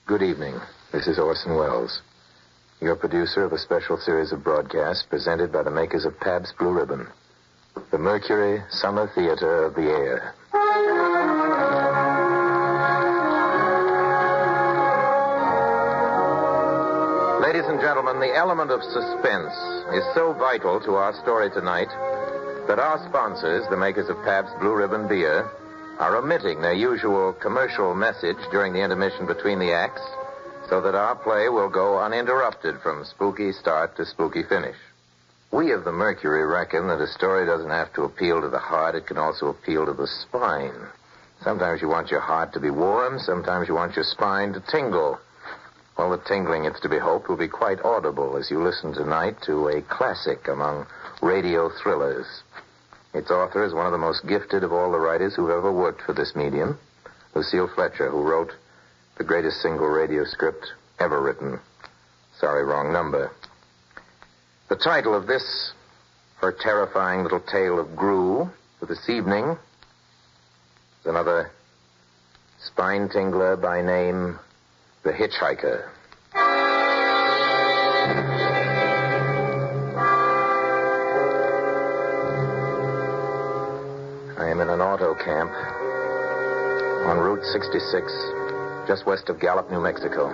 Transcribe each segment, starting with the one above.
Good evening. This is Orson Welles, your producer of a special series of broadcasts presented by the makers of Pabst Blue Ribbon, the Mercury Summer Theater of the Air. Ladies and gentlemen, the element of suspense is so vital to our story tonight that our sponsors, the makers of Pabst Blue Ribbon beer, are omitting their usual commercial message during the intermission between the acts so that our play will go uninterrupted from spooky start to spooky finish. We of the Mercury reckon that a story doesn't have to appeal to the heart, it can also appeal to the spine. Sometimes you want your heart to be warm, sometimes you want your spine to tingle. Well, the tingling, it's to be hoped, will be quite audible as you listen tonight to a classic among radio thrillers. Its author is one of the most gifted of all the writers who've ever worked for this medium, Lucille Fletcher, who wrote the greatest single radio script ever written. Sorry, wrong number. The title of this, her terrifying little tale of Gru for this evening, is another spine tingler by name The Hitch-hiker. I am in an auto camp on Route 66, just west of Gallup, New Mexico.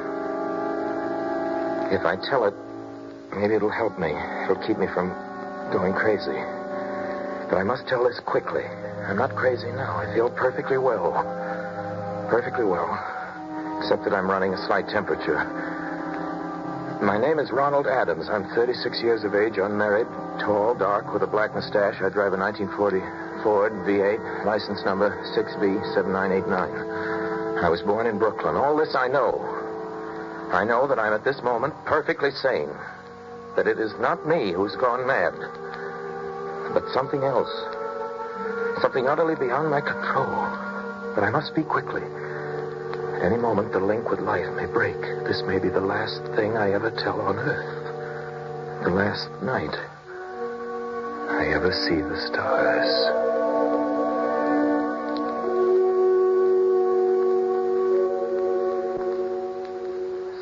If I tell it, maybe it'll help me. It'll keep me from going crazy. But I must tell this quickly. I'm not crazy now. I feel perfectly well. Perfectly well. Except that I'm running a slight temperature. My name is Ronald Adams. I'm 36 years of age, unmarried, tall, dark, with a black mustache. I drive a 1940 Ford V8, license number 6B7989. I was born in Brooklyn. All this I know. I know that I'm at this moment perfectly sane. That it is not me who's gone mad, but something else. Something utterly beyond my control. But I must speak quickly. At any moment, the link with life may break. This may be the last thing I ever tell on Earth. The last night I ever see the stars.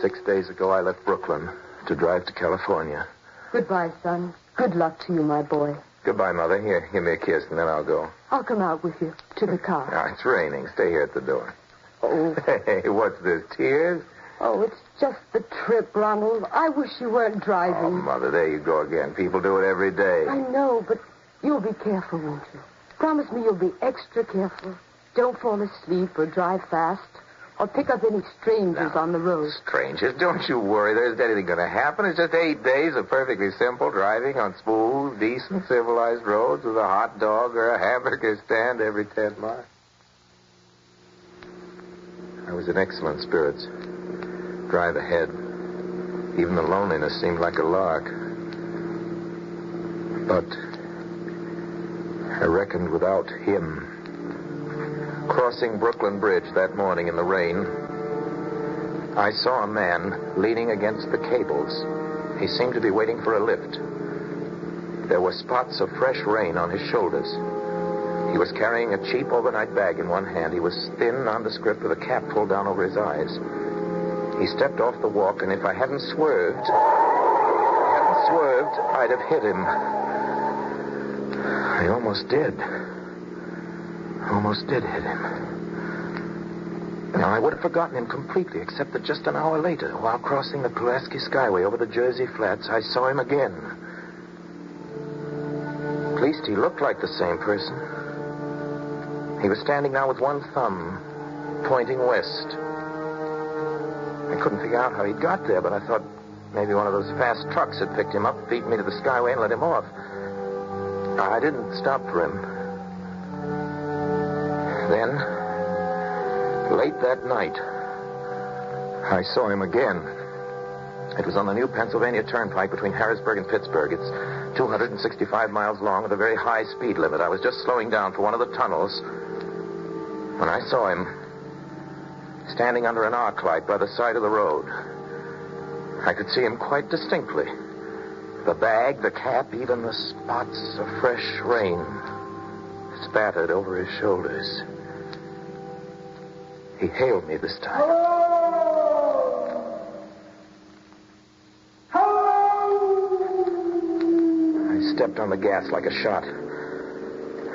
6 days ago, I left Brooklyn to drive to California. Goodbye, son. Good luck to you, my boy. Goodbye, Mother. Here, give me a kiss, and then I'll go. I'll come out with you to the car. Ah, it's raining. Stay here at the door. Oh. Hey, what's this, tears? Oh, it's just the trip, Ronald. I wish you weren't driving. Oh, Mother, there you go again. People do it every day. I know, but you'll be careful, won't you? Promise me you'll be extra careful. Don't fall asleep or drive fast or pick up any strangers on the road. Strangers? Don't you worry. There isn't anything going to happen. It's just 8 days of perfectly simple driving on smooth, decent, civilized roads with a hot dog or a hamburger stand every 10 miles. I was in excellent spirits. Drive ahead. Even the loneliness seemed like a lark. But I reckoned without him. Crossing Brooklyn Bridge that morning in the rain, I saw a man leaning against the cables. He seemed to be waiting for a lift. There were spots of fresh rain on his shoulders. He was carrying a cheap overnight bag in one hand. He was thin, nondescript, with a cap pulled down over his eyes. He stepped off the walk, and if I hadn't swerved, I'd have hit him. I almost did. Almost did hit him. Now, I would have forgotten him completely, except that just an hour later, while crossing the Pulaski Skyway over the Jersey Flats, I saw him again. At least he looked like the same person. He was standing now with one thumb pointing west. I couldn't figure out how he'd got there, but I thought maybe one of those fast trucks had picked him up, beat me to the Skyway, and let him off. I didn't stop for him. Then, late that night, I saw him again. It was on the new Pennsylvania Turnpike between Harrisburg and Pittsburgh. It's 265 miles long with a very high speed limit. I was just slowing down for one of the tunnels when I saw him standing under an arc light by the side of the road. I could see him quite distinctly. The bag, the cap, even the spots of fresh rain spattered over his shoulders. He hailed me this time. stepped on the gas like a shot.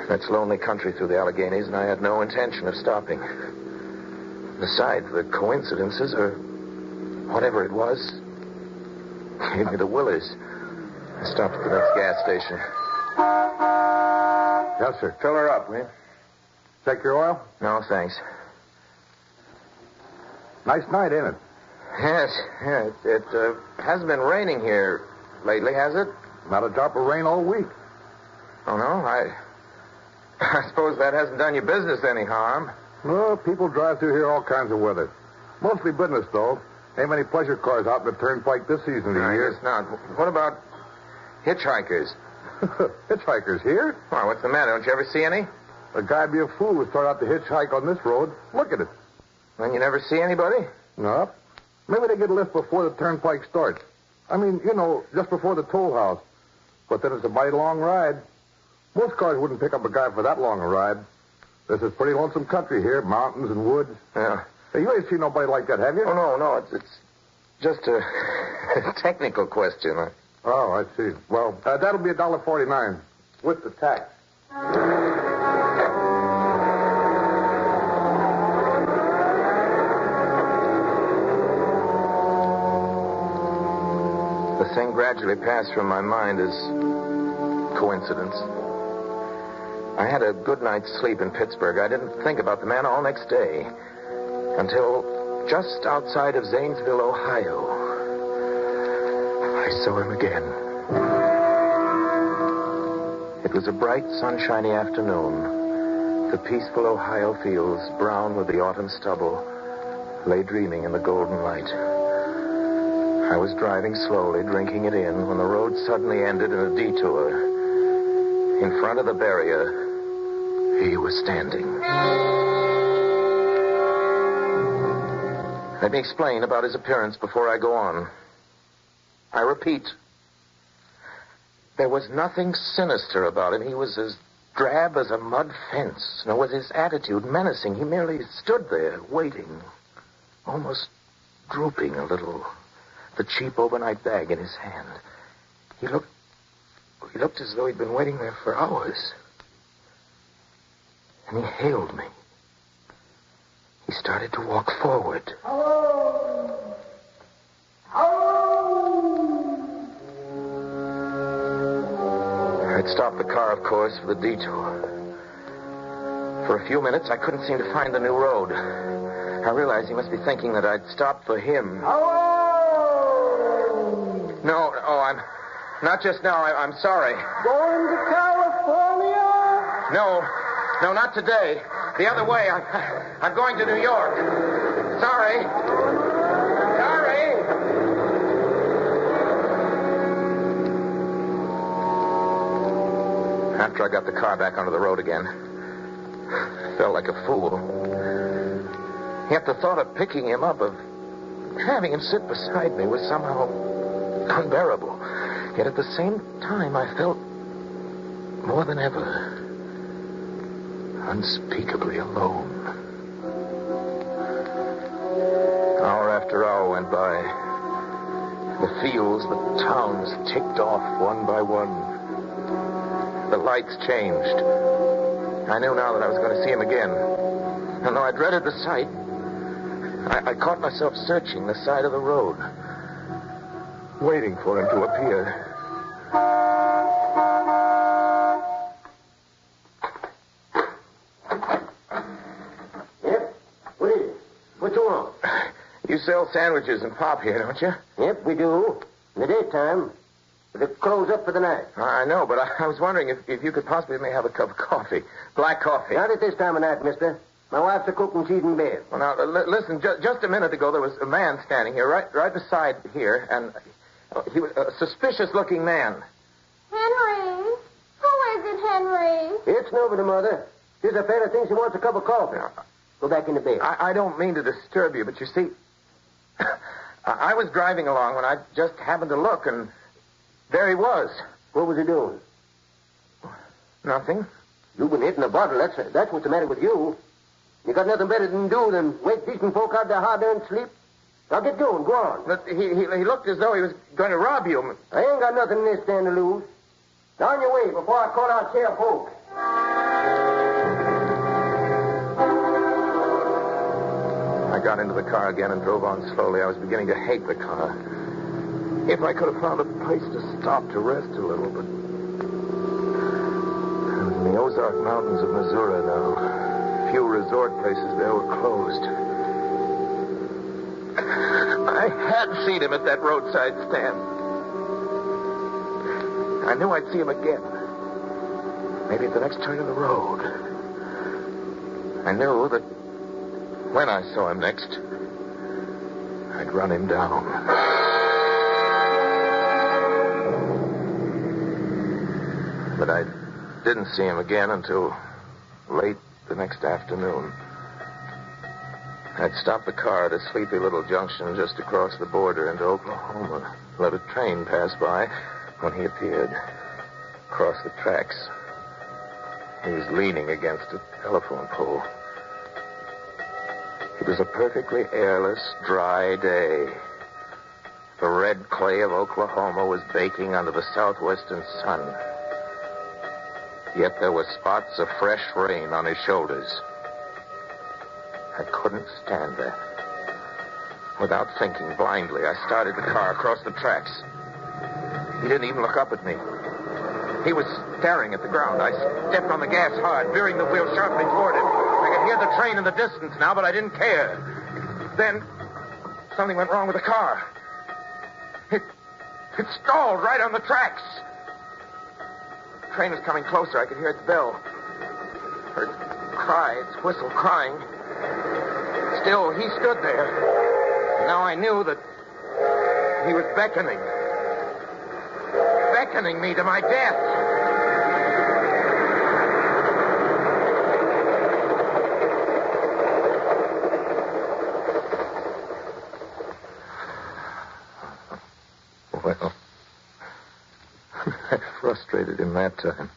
That's lonely country through the Alleghenies, and I had no intention of stopping. Besides, the coincidences, or whatever it was, gave me the willies. I stopped at the next gas station. Yes, sir. Fill her up, will you? Check your oil? No, thanks. Nice night, ain't it? Yes, yeah, it hasn't been raining here lately, has it? Not a drop of rain all week. Oh, no? I suppose that hasn't done your business any harm. Well, people drive through here all kinds of weather. Mostly business, though. Ain't many pleasure cars out in the turnpike this season of the year. I guess not. What about hitchhikers? Hitchhikers here? Why, what's the matter? Don't you ever see any? A guy'd be a fool to start out to hitchhike on this road. Look at it. Then you never see anybody? No. Maybe they get a lift before the turnpike starts. I mean, just before the toll house. But then it's a mighty long ride. Most cars wouldn't pick up a guy for that long a ride. This is pretty lonesome country here, mountains and woods. Yeah. Hey, you ain't seen nobody like that, have you? Oh, no. It's just a technical question. Oh, I see. Well, that'll be $1.49 with the tax. The thing gradually passed from my mind as coincidence. I had a good night's sleep in Pittsburgh. I didn't think about the man all next day until just outside of Zanesville, Ohio. I saw him again. It was a bright, sunshiny afternoon. The peaceful Ohio fields, brown with the autumn stubble, lay dreaming in the golden light. I was driving slowly, drinking it in, when the road suddenly ended in a detour. In front of the barrier, he was standing. Let me explain about his appearance before I go on. I repeat, there was nothing sinister about him. He was as drab as a mud fence, nor was his attitude menacing. He merely stood there, waiting, almost drooping a little, the cheap overnight bag in his hand. He looked as though he'd been waiting there for hours. And he hailed me. He started to walk forward. Hello! Hello! I'd stopped the car, of course, for the detour. For a few minutes, I couldn't seem to find the new road. I realized he must be thinking that I'd stopped for him. Hello! No, I'm... Not just now. I'm sorry. Going to California? No, not today. The other way. I'm going to New York. Sorry. After I got the car back onto the road again, I felt like a fool. Yet the thought of picking him up, of having him sit beside me, was somehow unbearable. Yet at the same time, I felt more than ever unspeakably alone. Hour after hour went by. The fields, the towns ticked off one by one. The lights changed. I knew now that I was going to see him again. And though I dreaded the sight, I caught myself searching the side of the road, waiting for him to appear. You sell sandwiches and pop here, don't you? Yep, we do. In the daytime. But they close up for the night. I know, but I was wondering if you could possibly have a cup of coffee. Black coffee. Not at this time of night, mister. My wife's a cook and she's in bed. Well, now, listen, just a minute ago, there was a man standing here, right beside here, and he was a suspicious-looking man. Henry? Who is it, Henry? It's nobody, Mother. She's a fella thinks he wants a cup of coffee. Go back into bed. I don't mean to disturb you, but you see, I was driving along when I just happened to look, and there he was. What was he doing? Nothing. You've been hitting a bottle. That's what's the matter with you. You got nothing better to do than wake decent folk out their hard-earned sleep. Now get going. Go on. But he looked as though he was going to rob you. I ain't got nothing in this stand to lose. Down your way before I call out Sheriff Oak. I got into the car again and drove on slowly. I was beginning to hate the car. If I could have found a place to stop to rest a little, but... I was in the Ozark Mountains of Missouri now. Few resort places there were closed. I had seen him at that roadside stand. I knew I'd see him again. Maybe at the next turn in the road. I knew that when I saw him next, I'd run him down. But I didn't see him again until late the next afternoon. I'd stopped the car at a sleepy little junction just across the border into Oklahoma. Let a train pass by when he appeared. Across the tracks. He was leaning against a telephone pole. It was a perfectly airless, dry day. The red clay of Oklahoma was baking under the southwestern sun. Yet there were spots of fresh rain on his shoulders. I couldn't stand that. Without thinking, blindly, I started the car across the tracks. He didn't even look up at me. He was staring at the ground. I stepped on the gas hard, veering the wheel sharply toward him. I could hear the train in the distance now, but I didn't care. Then, something went wrong with the car. It stalled right on the tracks. The train was coming closer. I could hear its bell. Heard its cry, its whistle crying. Still, he stood there. And now I knew that he was beckoning. Beckoning me to my death. Well, I frustrated him that time.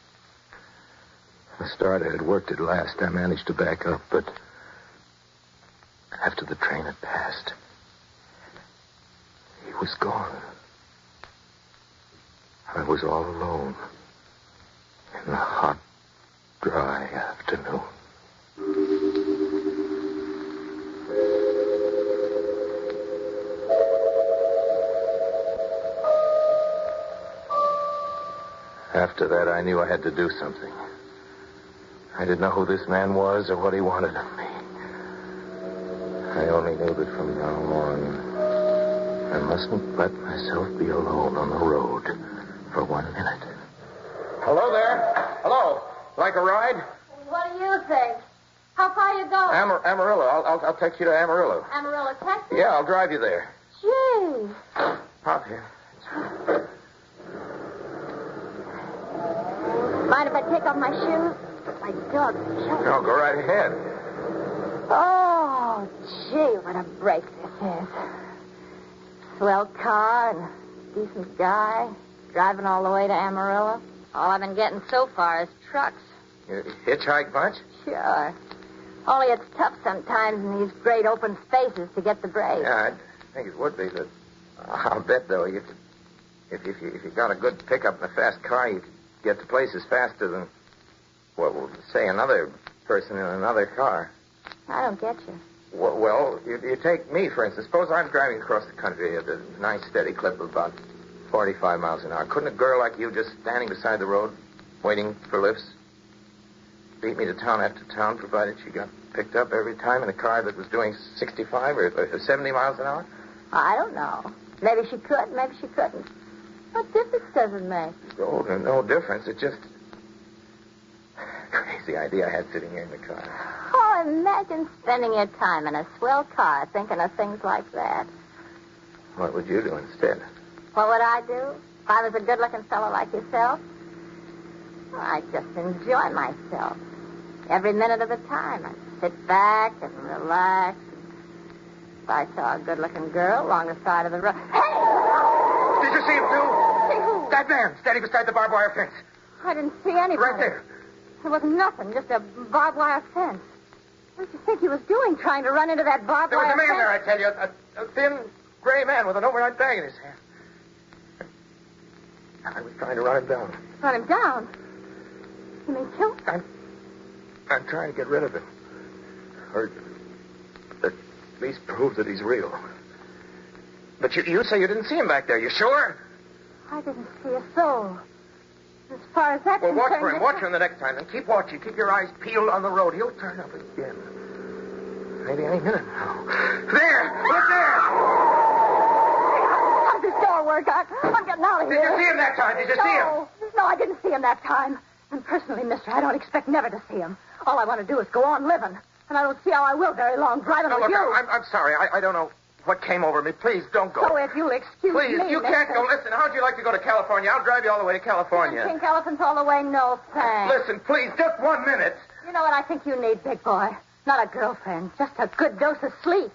The starter had worked at last. I managed to back up, but after the train had passed, he was gone. I was all alone in the hot, dry afternoon. After that, I knew I had to do something. I didn't know who this man was or what he wanted of me. I only knew that from now on, I mustn't let myself be alone on the road for 1 minute. Hello there. Hello. Like a ride? What do you think? How far you going? Amarillo. I'll take you to Amarillo. Amarillo, Texas? Yeah, I'll drive you there. Gee. Hop here. Mind if I take off my shoes? My dog. No, go right ahead. Oh, gee, what a break this is. Swell car and decent guy. Driving all the way to Amarillo. All I've been getting so far is trucks. You hitchhike much? Sure. Only it's tough sometimes in these great open spaces to get the break. Yeah, I think it would be, but I'll bet, though, if you got a good pickup and a fast car, you could get to places faster than, well, say another person in another car. I don't get you. Well, you take me, for instance. Suppose I'm driving across the country at a nice, steady clip of about 45 miles an hour. Couldn't a girl like you just standing beside the road, waiting for lifts, beat me to town after town, provided she got picked up every time in a car that was doing 65 or 70 miles an hour? I don't know. Maybe she could, maybe she couldn't. What difference does it make? Oh, no difference. It's just crazy idea I had sitting here in the car. Oh, imagine spending your time in a swell car thinking of things like that. What would you do instead? What would I do if I was a good-looking fellow like yourself? Well, I'd just enjoy myself. Every minute of the time. I'd sit back and relax. If I saw a good-looking girl along the side of the road... Hey! Did you see him, too? See who? That man, standing beside the barbed wire fence. I didn't see anybody. Right there. There was nothing, just a barbed wire fence. What did you think he was doing, trying to run into that barbed There was wire a man fence? there, I tell you. A thin, gray man with an overnight bag in his hand. I was trying to run him down. Run him down? You mean kill him? I'm trying to get rid of him. Or at least prove that he's real. But you say you didn't see him back there. You sure? I didn't see a soul. As far as that's Well, watch concerned... for him. Watch for him the next time. And keep watching. Keep your eyes peeled on the road. He'll turn up again. Maybe any minute now. There! Look there! How's this door work? I'm getting out of Did here. you see him that time? Did you see him? No, I didn't see him that time. And personally, mister, I don't expect never to see him. All I want to do is go on living. And I don't see how I will very long driving with Look, you. I'm sorry. I don't know what came over me. Please, don't go. So if you'll excuse Please, me, you can't go. Listen, how'd you like to go to California? I'll drive you all the way to California. Pink elephants all the way? No, thanks. Listen, please, just 1 minute. You know what I think you need, big boy? Not a girlfriend, just a good dose of sleep.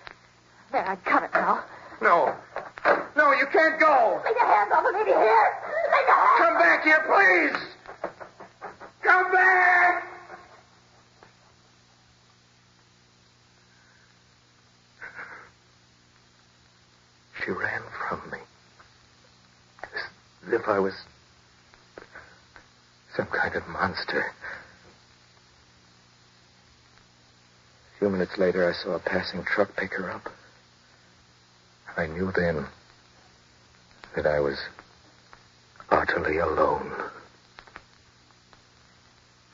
There, I cut it now. No. No, you can't go. Lay your hands off of me, do you hear? Lay your hands Come back here, please. Come back. She ran from me. As if I was some kind of monster. A few minutes later, I saw a passing truck pick her up. I knew then that I was utterly alone.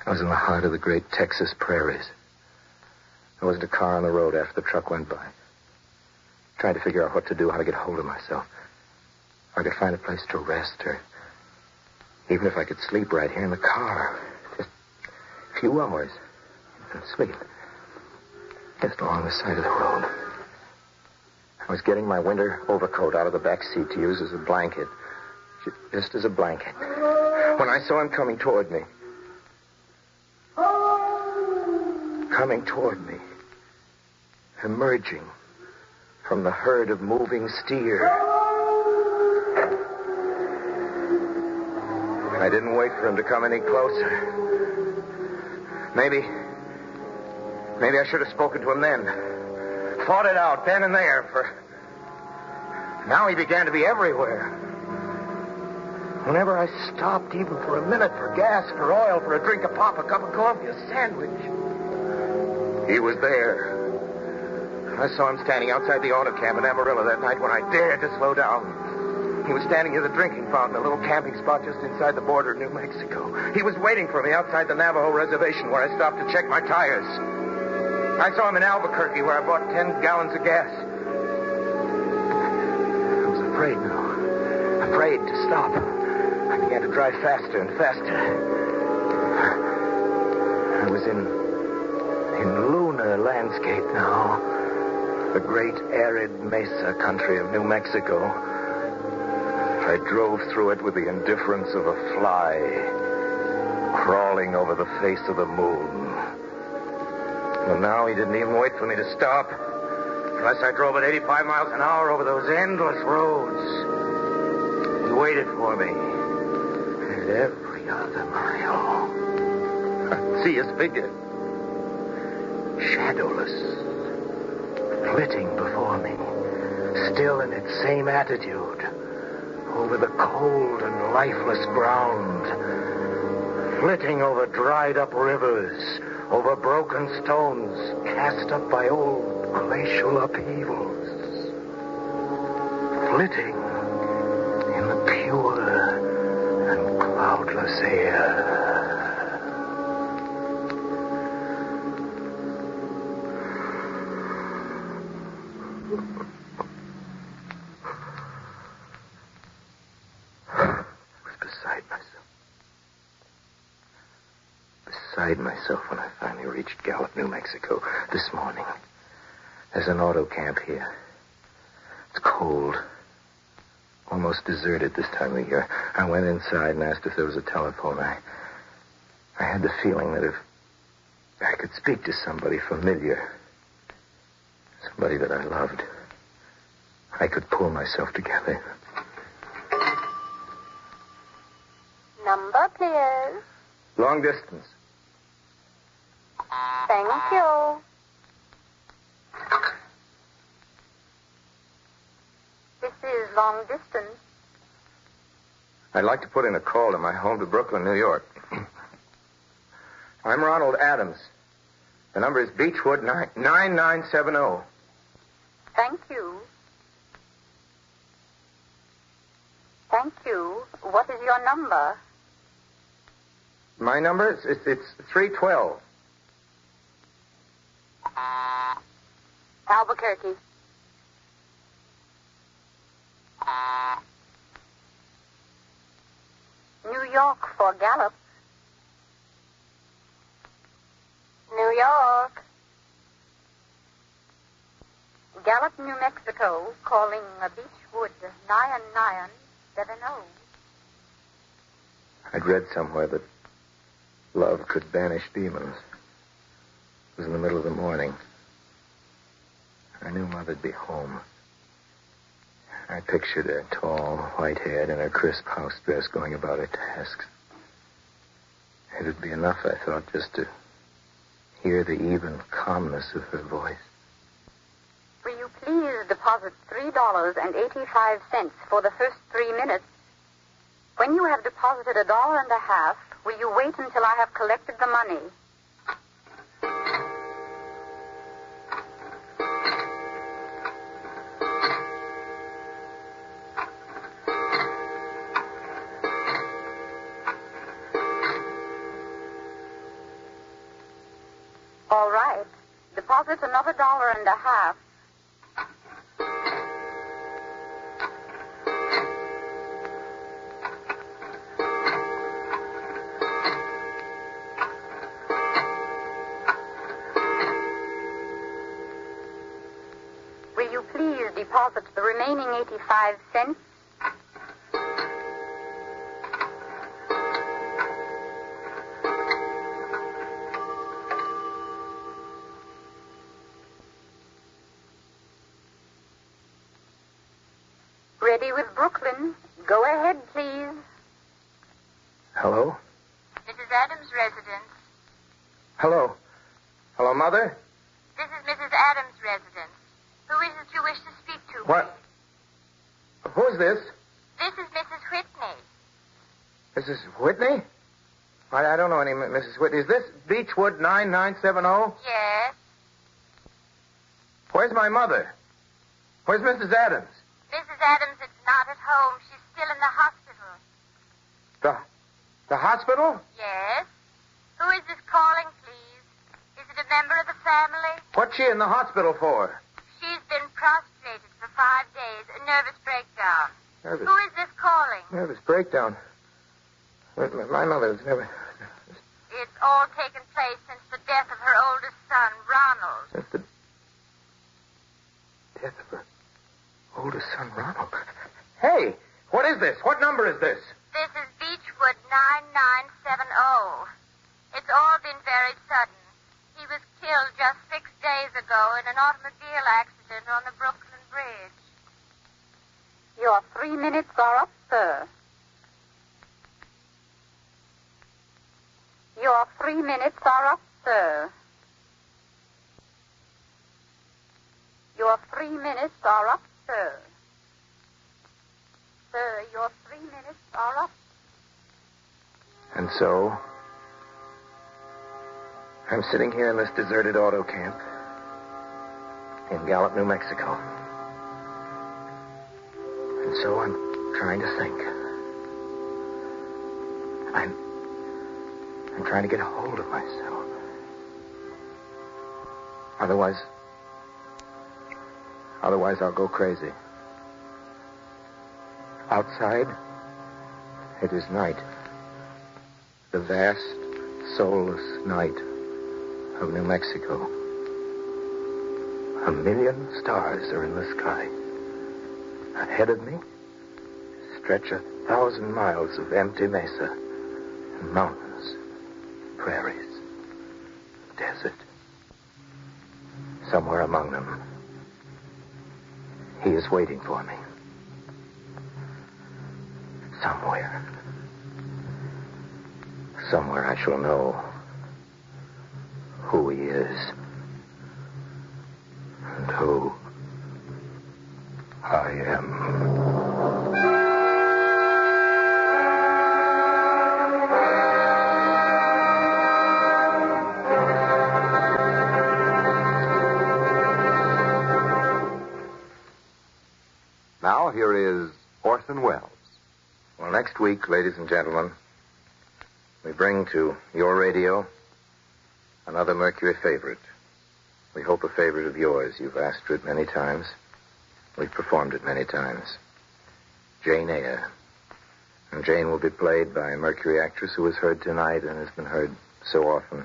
I was in the heart of the great Texas prairies. There wasn't a car on the road after the truck went by. Trying to figure out what to do, how to get hold of myself. How I could find a place to rest, or even if I could sleep right here in the car. Just a few hours and sleep. Just along the side of the road. I was getting my winter overcoat out of the back seat to use as a blanket. Just as a blanket. When I saw him coming toward me. Coming toward me. Emerging from the herd of moving steer. I didn't wait for him to come any closer. Maybe I should have spoken to him then. Fought it out then and there, for now he began to be everywhere. Whenever I stopped, even for a minute, for gas, for oil, for a drink of pop, a cup of coffee, a sandwich, he was there. I saw him standing outside the auto camp in Amarillo that night when I dared to slow down. He was standing near the drinking fountain, a little camping spot just inside the border of New Mexico. He was waiting for me outside the Navajo reservation where I stopped to check my tires. I saw him in Albuquerque where I bought 10 gallons of gas. I was afraid now. Afraid to stop. I began to drive faster and faster. I was in lunar landscape now. The great arid mesa country of New Mexico. I drove through it with the indifference of a fly crawling over the face of the moon. And now he didn't even wait for me to stop. Unless I drove at 85 miles an hour over those endless roads. He waited for me. And every other mile, I'd see his figure. Shadowless. Flitting before me. Still in its same attitude. Over the cold and lifeless ground. Flitting over dried up rivers. Over broken stones cast up by old glacial upheavals. Flitting in the pure and cloudless air. I was beside myself when I finally reached Gallup, New Mexico this morning. There's an auto camp here. It's cold. Almost deserted this time of year. I went inside and asked if there was a telephone. I had the feeling that if I could speak to somebody familiar, somebody that I loved, I could pull myself together. Number, please. Long distance. Thank you. This is long distance. I'd like to put in a call to my home to Brooklyn, New York. I'm Ronald Adams. The number is Beechwood 9970. Thank you. Thank you. What is your number? My number? It's 312. Albuquerque. New York for Gallup. New York. Gallup, New Mexico, calling Beechwood 9970. I'd read somewhere that love could banish demons. It was in the middle of the morning. I knew Mother'd be home. I pictured her tall, white-haired, in her crisp house dress going about her tasks. It would be enough, I thought, just to hear the even calmness of her voice. Will you please deposit $3.85 for the first 3 minutes? When you have deposited $1.50, will you wait until I have collected the money? All right. Deposit another $1.50. Will you please deposit the remaining 85 cents? Ready with Brooklyn. Go ahead, please. Hello? Mrs. Adams' residence. Hello? Hello, Mother? This is Mrs. Adams' residence. Who is it you wish to speak to? What? Who's this? This is Mrs. Whitney. Mrs. Whitney? I don't know any Mrs. Whitney. Is this Beechwood 9970? Yes. Where's my mother? Where's Mrs. Adams? Mrs. Adams is not at home. She's still in the hospital. The hospital? Yes. Who is this calling, please? Is it a member of the family? What's she in the hospital for? She's been prostrated for 5 days. A nervous breakdown. Nervous? Who is this calling? Nervous breakdown. My mother's never... It's all taken place since the death of her oldest son, Ronald. Since the death of her oldest son, Ronald. Hey, what is this? What number is this? This is Beechwood 9970. It's all been very sudden. He was killed just 6 days ago in an automobile accident on the Brooklyn Bridge. Your 3 minutes are up, sir. Your 3 minutes are up, sir. Your 3 minutes are up, sir. Sir, your 3 minutes are up. And so, I'm sitting here in this deserted auto camp in Gallup, New Mexico. And so I'm trying to think. I'm trying to get a hold of myself. Otherwise I'll go crazy. Outside, it is night. The vast, soulless night of New Mexico. 1,000,000 stars are in the sky. Ahead of me stretch 1,000 miles of empty mesa, mountains, prairies, desert. Somewhere among them, he is waiting for me. Somewhere I shall know who he is and who I am. Now, here is Orson Welles. Well, next week, ladies and gentlemen, we bring to your radio another Mercury favorite. We hope a favorite of yours. You've asked for it many times. We've performed it many times. Jane Eyre. And Jane will be played by a Mercury actress who was heard tonight and has been heard so often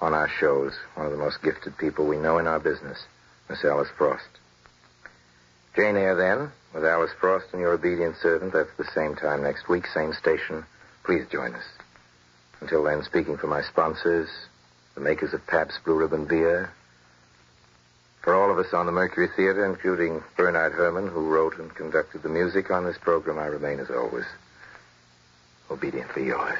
on our shows. One of the most gifted people we know in our business, Miss Alice Frost. Jane Eyre, then, with Alice Frost and your obedient servant. That's the same time next week, same station. Please join us. Until then, speaking for my sponsors, the makers of Pabst Blue Ribbon Beer, for all of us on the Mercury Theater, including Bernard Herrmann, who wrote and conducted the music on this program, I remain, as always, obediently yours.